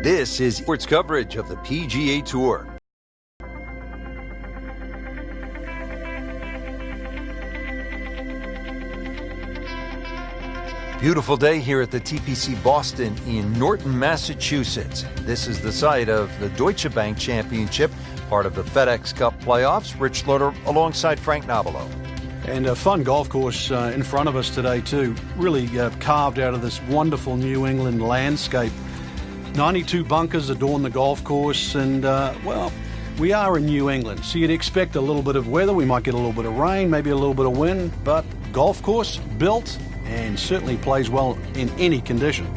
This is sports coverage of the PGA Tour. Beautiful day here at the TPC Boston in Norton, Massachusetts. This is the site of the Deutsche Bank Championship, part of the FedEx Cup playoffs. Rich Loader alongside Frank Nobilo. And a fun golf course in front of us today too. Really carved out of this wonderful New England landscape. 92 bunkers adorn the golf course, and well, we are in New England, so you'd expect a little bit of weather. We might get a little bit of rain, maybe a little bit of wind, but golf course built and certainly plays well in any condition.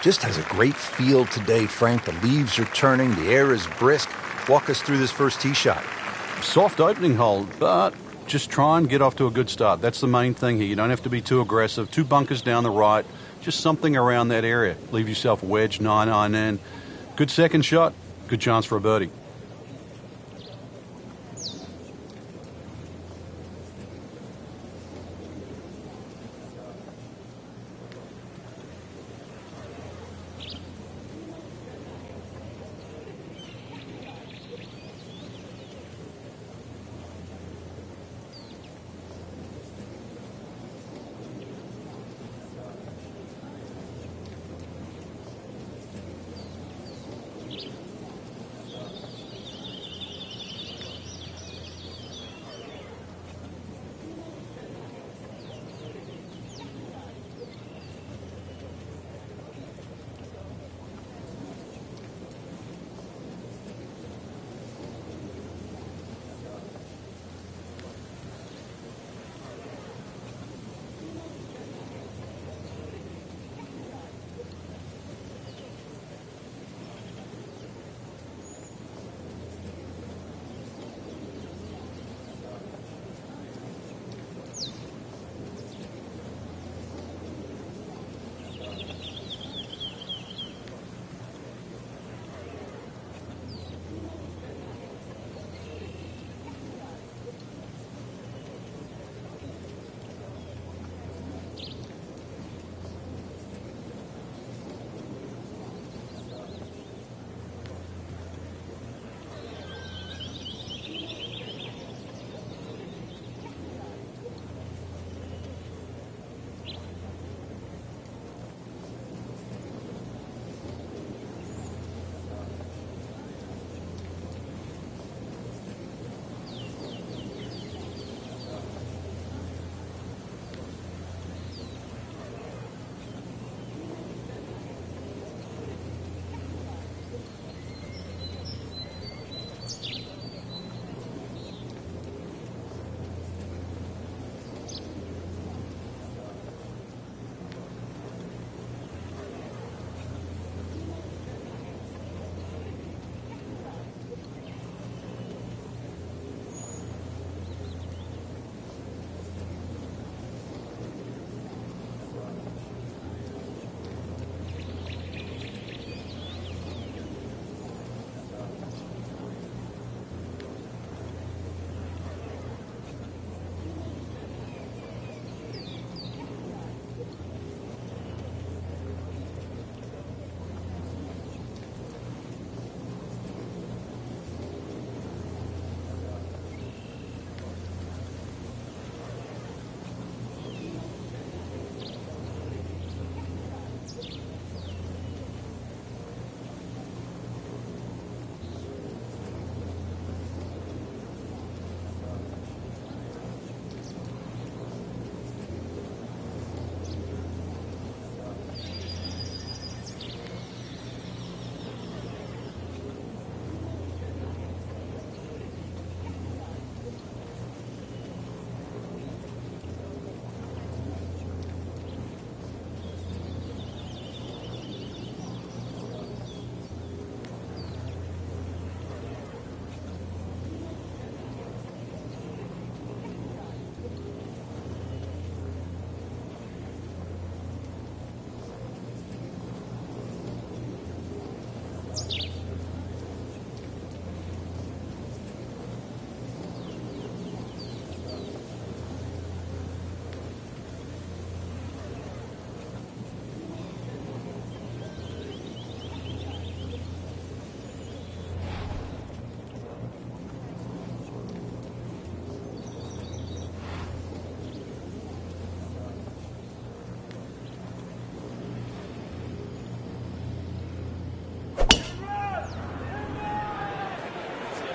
Just has a great feel today, Frank. The leaves are turning, the air is brisk. Walk us through this first tee shot. Soft opening hole, but just try and get off to a good start. That's the main thing here. You don't have to be too aggressive. 2 bunkers down the right, just something around that area. Leave yourself a wedge, 9-iron in. Good second shot, good chance for a birdie.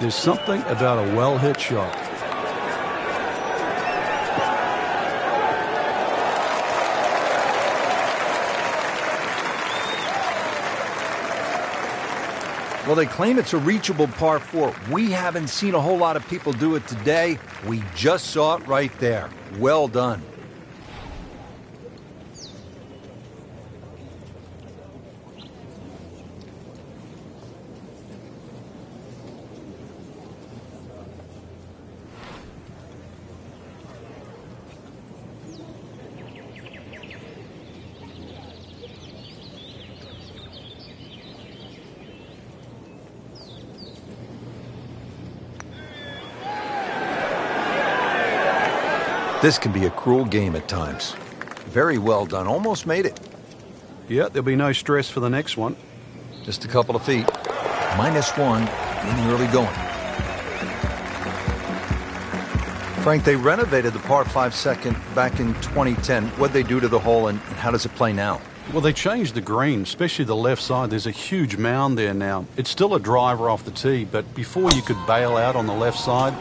There's something about a well-hit shot. Well, they claim it's a reachable par 4. We haven't seen a whole lot of people do it today. We just saw it right there. Well done. This can be a cruel game at times. Very well done. Almost made it. Yeah, there'll be no stress for the next one. Just a couple of feet. -1 in the early going. Frank, they renovated the par 5 second back in 2010. What'd they do to the hole, and how does it play now? Well, they changed the green, especially the left side. There's a huge mound there now. It's still a driver off the tee, but before you could bail out on the left side,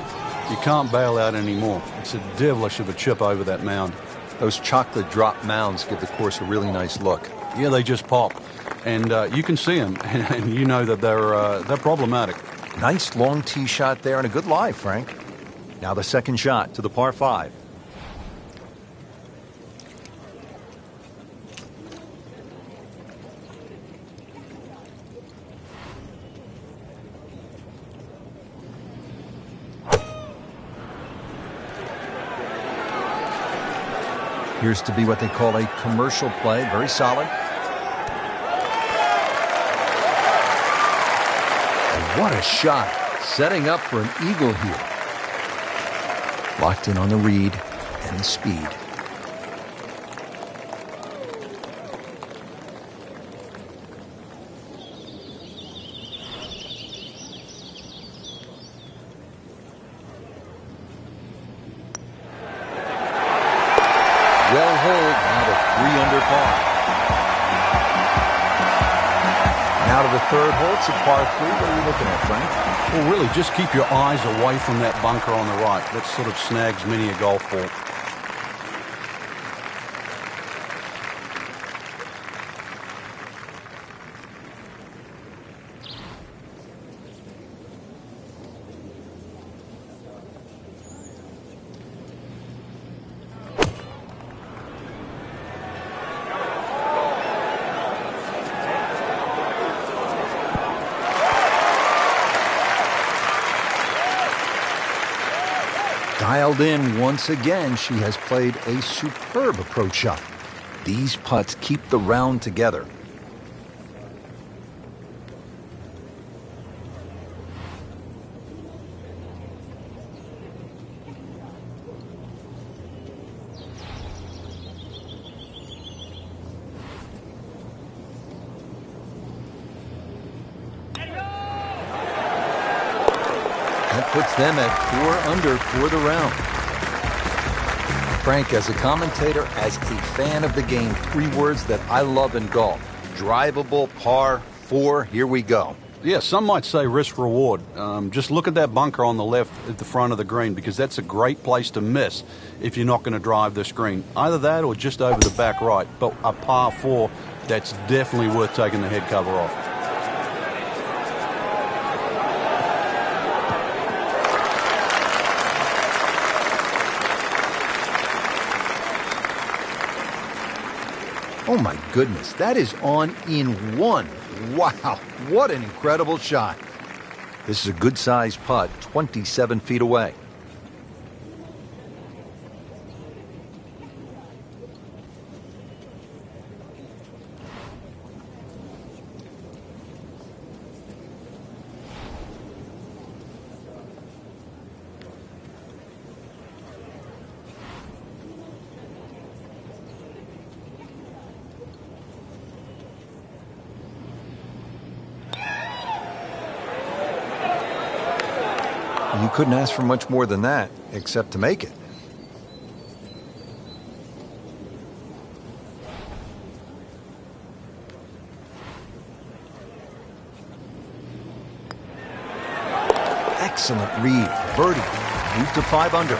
you can't bail out anymore. It's a devilish of a chip over that mound. Those chocolate drop mounds give the course a really nice look. Yeah, they just pop. And you can see them, and you know that they're problematic. Nice long tee shot there and a good lie, Frank. Now the second shot to the par 5. Appears to be what they call a commercial play. Very solid. And what a shot. Setting up for an eagle here. Locked in on the read and the speed. Well hold, now to 3 under par. Now to the third hole, it's a par 3. What are you looking at, Frank? Well, really, just keep your eyes away from that bunker on the right. That sort of snags many a golf ball. Dialed in once again, she has played a superb approach shot. These putts keep the round together. That puts them at 4 under for the round. Frank, as a commentator, as a fan of the game, 3 words that I love in golf. Drivable, par 4, here we go. Yeah, some might say risk-reward. Just look at that bunker on the left at the front of the green, because that's a great place to miss if you're not going to drive this green. Either that or just over the back right. But a par 4, that's definitely worth taking the head cover off. Oh my goodness, that is on in 1. Wow, what an incredible shot. This is a good-sized putt, 27 feet away. You couldn't ask for much more than that, except to make it. Excellent read. Birdie. Moved to 5 under.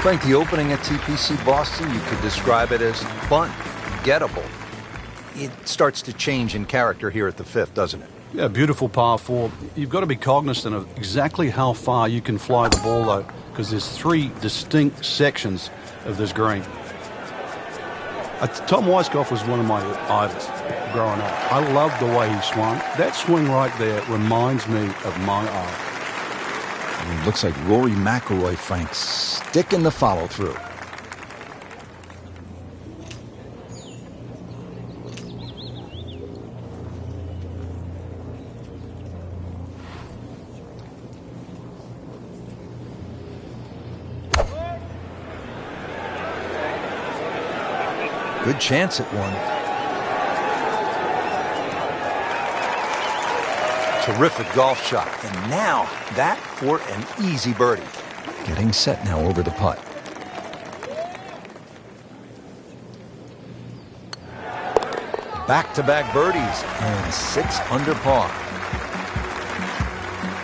Frank, the opening at TPC Boston, you could describe it as fun, gettable. It starts to change in character here at the 5th, doesn't it? Yeah, beautiful par 4. You've got to be cognizant of exactly how far you can fly the ball, though, because there's 3 distinct sections of this green. Tom Weisskopf was one of my idols growing up. I loved the way he swung. That swing right there reminds me of my eye. It looks like Rory McIlroy, Frank, sticking the follow-through. Good chance at one. Terrific golf shot. And now that for an easy birdie. Getting set now over the putt. Back-to-back birdies and 6 under par.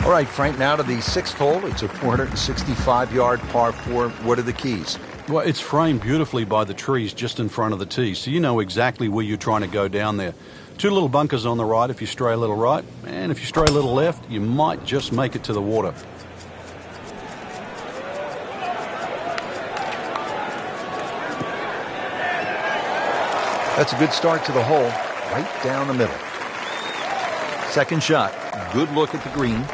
All right, Frank, now to the 6th hole. It's a 465-yard par 4. What are the keys? Well, it's framed beautifully by the trees just in front of the tee, so you know exactly where you're trying to go down there. 2 little bunkers on the right if you stray a little right, and if you stray a little left, you might just make it to the water. That's a good start to the hole, right down the middle. Second shot, good look at the green.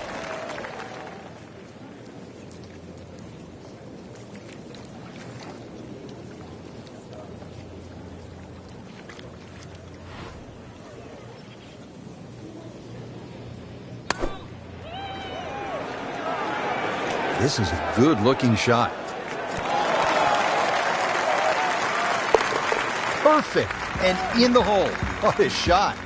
This is a good-looking shot. Perfect, and in the hole. What a shot.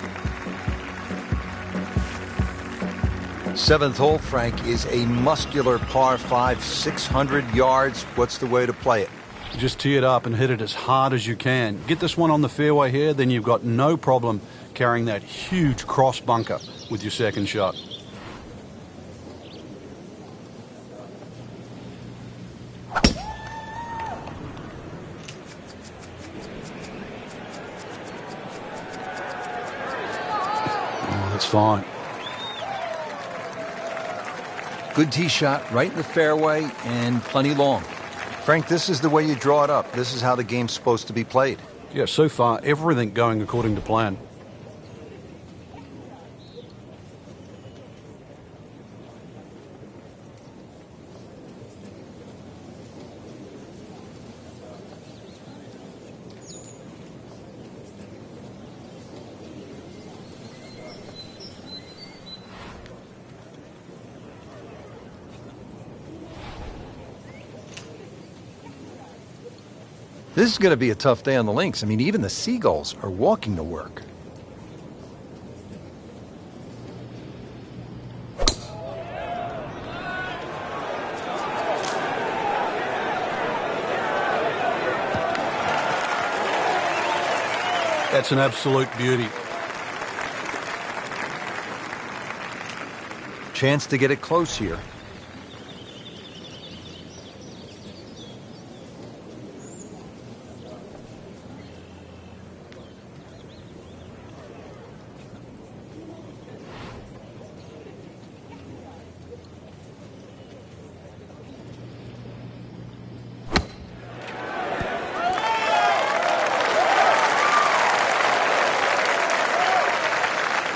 7th hole, Frank, is a muscular par 5, 600 yards. What's the way to play it? Just tee it up and hit it as hard as you can. Get this one on the fairway here, then you've got no problem carrying that huge cross bunker with your second shot. That's fine. Good tee shot right in the fairway and plenty long. Frank, this is the way you draw it up. This is how the game's supposed to be played. Yeah, so far, everything going according to plan. This is going to be a tough day on the links. I mean, even the seagulls are walking to work. That's an absolute beauty. Chance to get it close here.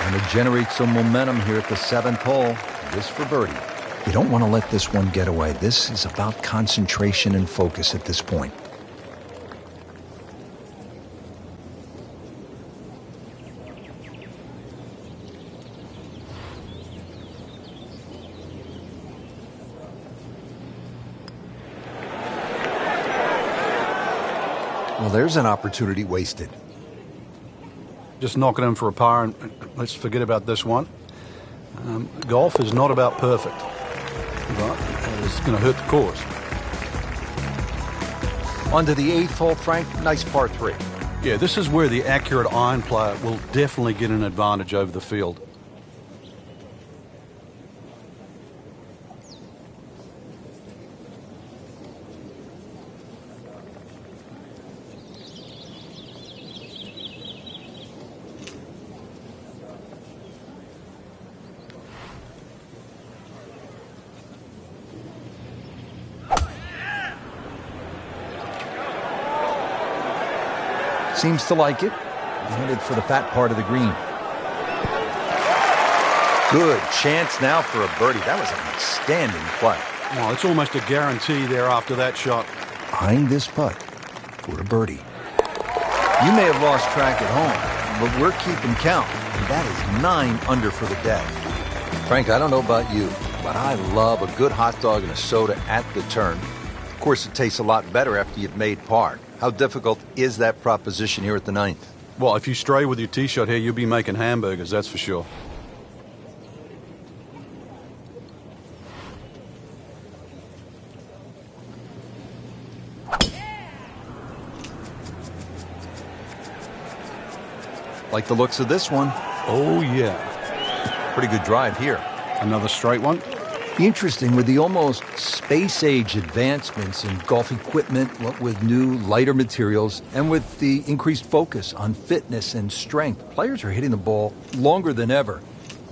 And to generate some momentum here at the 7th hole, this for birdie. You don't want to let this one get away. This is about concentration and focus at this point. Well, there's an opportunity wasted. Just knock it in for a par, and let's forget about this one. Golf is not about perfect, but it's going to hurt the course. On to the 8th hole, Frank. Nice par 3. Yeah, this is where the accurate iron player will definitely get an advantage over the field. Seems to like it. Headed for the fat part of the green. Good chance now for a birdie. That was an outstanding play. Well, it's almost a guarantee there after that shot. Eyeing this putt for a birdie. You may have lost track at home, but we're keeping count. And that is 9 under for the day. Frank, I don't know about you, but I love a good hot dog and a soda at the turn. Of course, it tastes a lot better after you've made par. How difficult is that proposition here at the 9th? Well, if you stray with your tee shot here, you'll be making hamburgers, that's for sure. Like the looks of this one. Oh, yeah. Pretty good drive here. Another straight one. Interesting, with the almost space-age advancements in golf equipment, what with new, lighter materials, and with the increased focus on fitness and strength, players are hitting the ball longer than ever.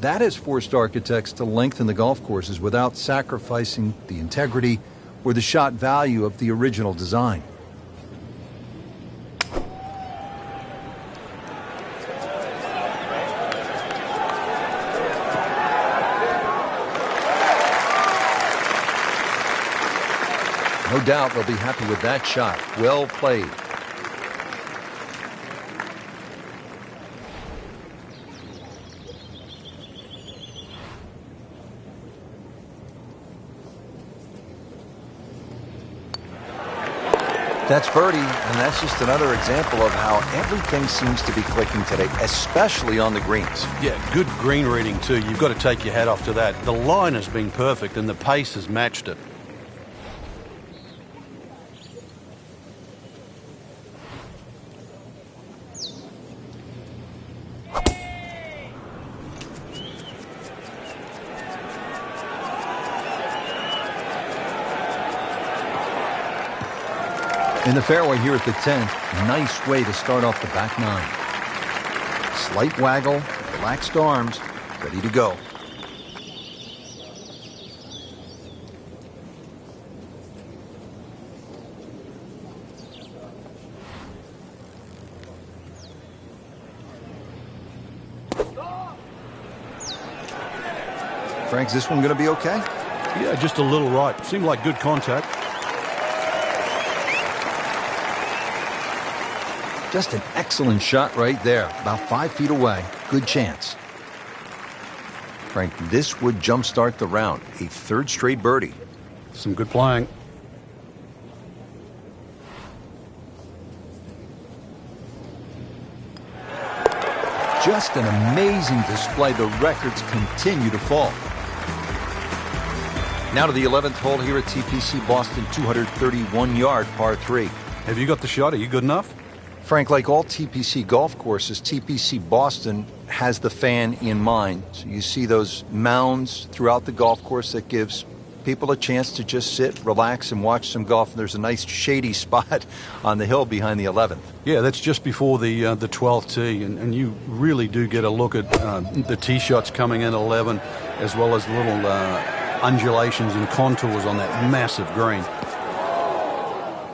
That has forced architects to lengthen the golf courses without sacrificing the integrity or the shot value of the original design. No doubt they'll be happy with that shot. Well played. That's birdie, and that's just another example of how everything seems to be clicking today, especially on the greens. Yeah, good green reading too. You've got to take your hat off to that. The line has been perfect and the pace has matched it. In the fairway here at the 10th, nice way to start off the back 9. Slight waggle, relaxed arms, ready to go. Frank, is this one going to be okay? Yeah, just a little right. Seemed like good contact. Just an excellent shot right there, about 5 feet away. Good chance. Frank, this would jumpstart the round. A third straight birdie. Some good playing. Just an amazing display. The records continue to fall. Now to the 11th hole here at TPC Boston, 231-yard par 3. Have you got the shot? Are you good enough? Frank, like all TPC golf courses, TPC Boston has the fan in mind. So you see those mounds throughout the golf course that gives people a chance to just sit, relax, and watch some golf. And there's a nice shady spot on the hill behind the 11th. Yeah, that's just before the 12th tee, and you really do get a look at the tee shots coming in 11, as well as little undulations and contours on that massive green.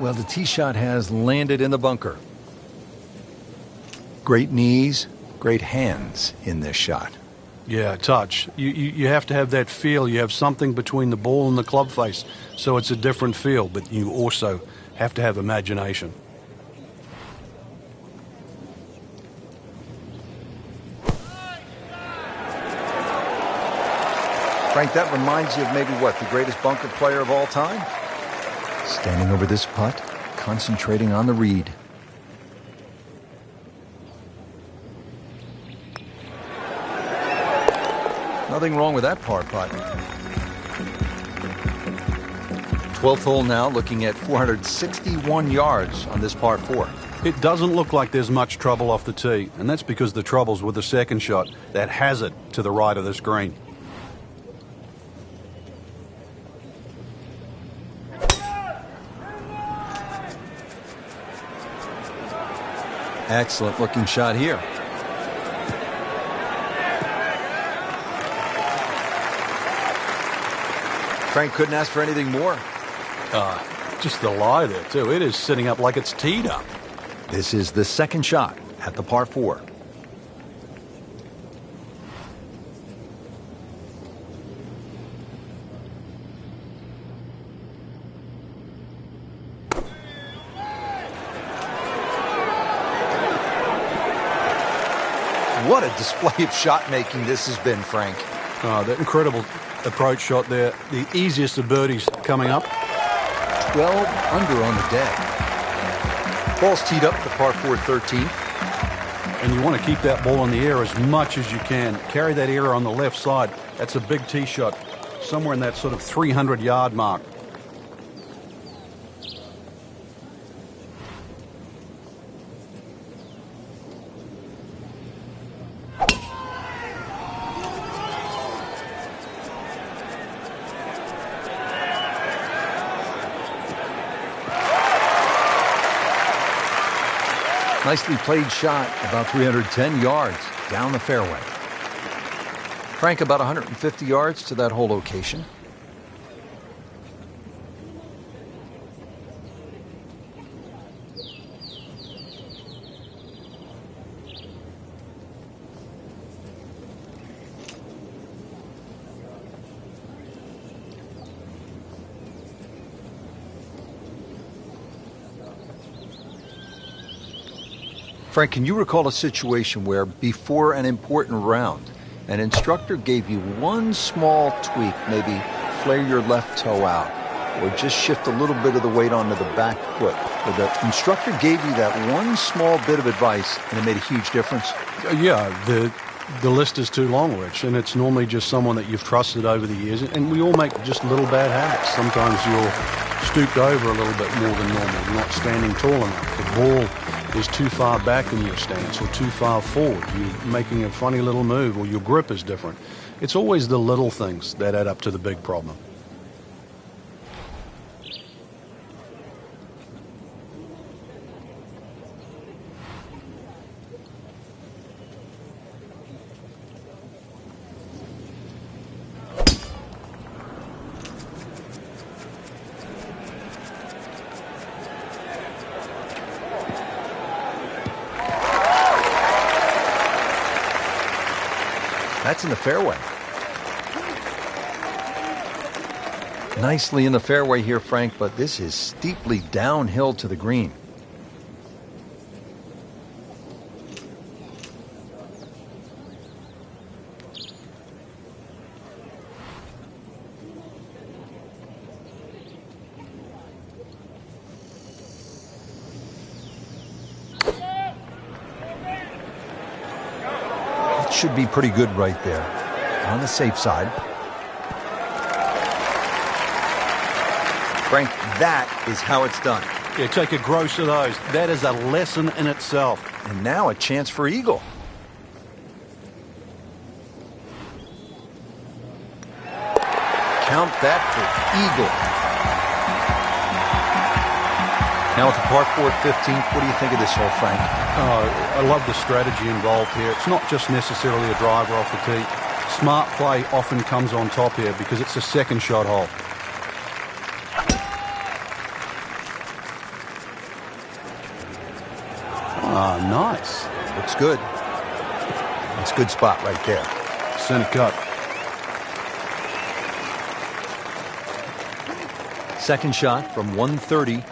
Well, the tee shot has landed in the bunker. Great knees, great hands in this shot. Yeah, touch. You have to have that feel. You have something between the ball and the club face, so it's a different feel, but you also have to have imagination. Frank, that reminds you of maybe what, the greatest bunker player of all time? Standing over this putt, concentrating on the read. Nothing wrong with that par putt. 12th hole now, looking at 461 yards on this par 4. It doesn't look like there's much trouble off the tee, and that's because the trouble's with the second shot. That has it to the right of this green. Excellent looking shot here. Frank couldn't ask for anything more. Just the lie there, too. It is sitting up like it's teed up. This is the second shot at the par 4. What a display of shot making this has been, Frank. Oh, that incredible approach shot there. The easiest of birdies coming up. 12 under on the day. Ball's teed up, the par 4 13th. And you want to keep that ball in the air as much as you can. Carry that air on the left side. That's a big tee shot. Somewhere in that sort of 300-yard mark. Nicely played shot, about 310 yards down the fairway. Frank, about 150 yards to that hole location. Frank, can you recall a situation where before an important round, an instructor gave you one small tweak, maybe flare your left toe out, or just shift a little bit of the weight onto the back foot, where the instructor gave you that one small bit of advice and it made a huge difference? Yeah, the list is too long, Rich, and it's normally just someone that you've trusted over the years, and we all make just little bad habits. Sometimes you're stooped over a little bit more than normal, you're not standing tall enough, the ball is too far back in your stance or too far forward, you're making a funny little move, or your grip is different. It's always the little things that add up to the big problem. That's in the fairway. Nicely in the fairway here, Frank, but this is steeply downhill to the green. Should be pretty good right there. On the safe side. Frank, that is how it's done. Yeah, take a gross of those. That is a lesson in itself. And now a chance for eagle. Count that for eagle. Now with the par 4 15th, what do you think of this hole, Frank? I love the strategy involved here. It's not just necessarily a driver off the tee. Smart play often comes on top here because it's a second shot hole. Ah, nice. Looks good. It's a good spot right there. Center cut. Second shot from 130.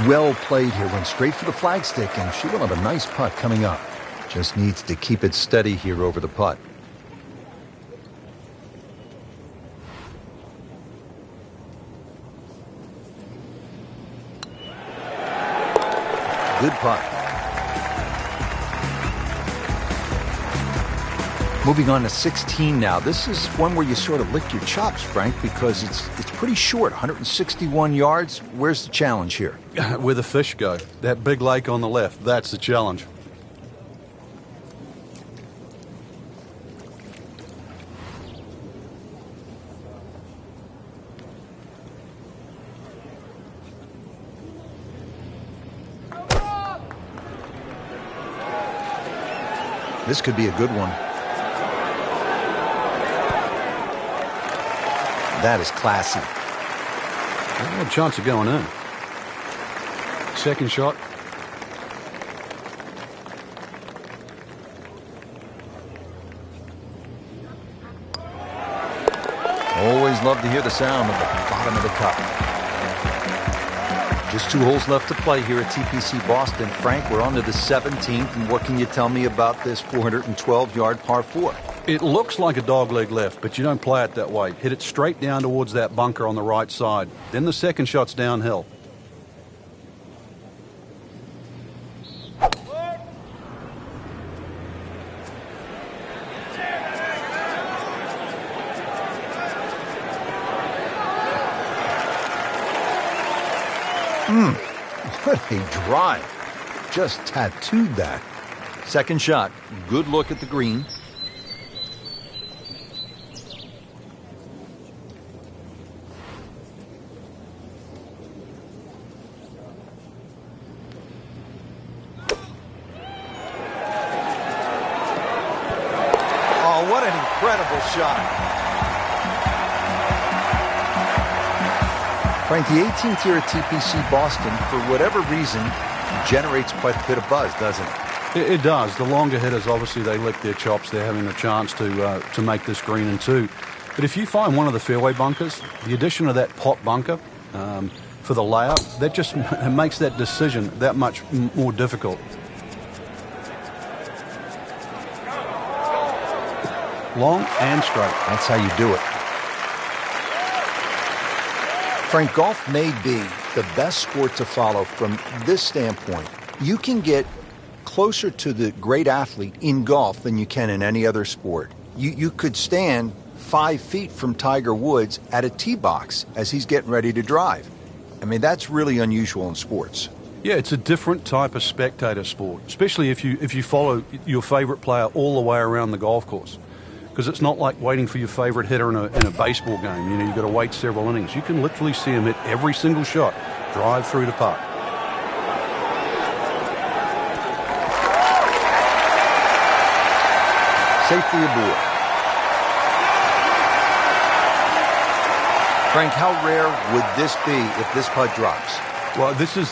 Well played here, went straight for the flagstick, and she will have a nice putt coming up. Just needs to keep it steady here over the putt. Good putt. Moving on to 16 now. This is one where you sort of lick your chops, Frank, because it's pretty short, 161 yards. Where's the challenge here? Where the fish go. That big lake on the left, that's the challenge. This could be a good one. That is classy. A chance of going in. Second shot. Always love to hear the sound of the bottom of the cup. Just 2 holes left to play here at TPC Boston. Frank, we're on to the 17th, and what can you tell me about this 412-yard par 4? It looks like a dogleg left, but you don't play it that way. Hit it straight down towards that bunker on the right side. Then the second shot's downhill. What a drive. Just tattooed that. Second shot. Good look at the green. Oh, what an incredible shot. Frank, the 18th here at TPC Boston, for whatever reason, generates quite a bit of buzz, doesn't it? It does. The longer hitters, obviously, they lick their chops. They're having a chance to make this green in 2. But if you find one of the fairway bunkers, the addition of that pot bunker for the layup, that just makes that decision that much more difficult. Long and straight. That's how you do it. Frank, golf may be the best sport to follow from this standpoint. You can get closer to the great athlete in golf than you can in any other sport. You could stand 5 feet from Tiger Woods at a tee box as he's getting ready to drive. I mean, that's really unusual in sports. Yeah, it's a different type of spectator sport, especially if you follow your favorite player all the way around the golf course. Because it's not like waiting for your favorite hitter in a baseball game. You know, you've got to wait several innings. You can literally see him hit every single shot, drive through the putt. Safely aboard. Frank, how rare would this be if this putt drops? Well, this is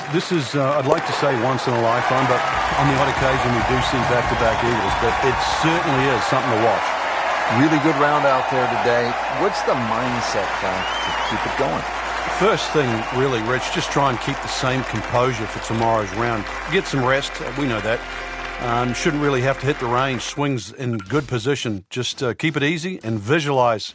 I'd like to say once in a lifetime, but on the odd occasion we do see back-to-back eagles. But it certainly is something to watch. Really good round out there today. What's the mindset, Frank, to keep it going? First thing, really, Rich, just try and keep the same composure for tomorrow's round. Get some rest. We know that. Shouldn't really have to hit the range. Swings in good position. Just keep it easy and visualize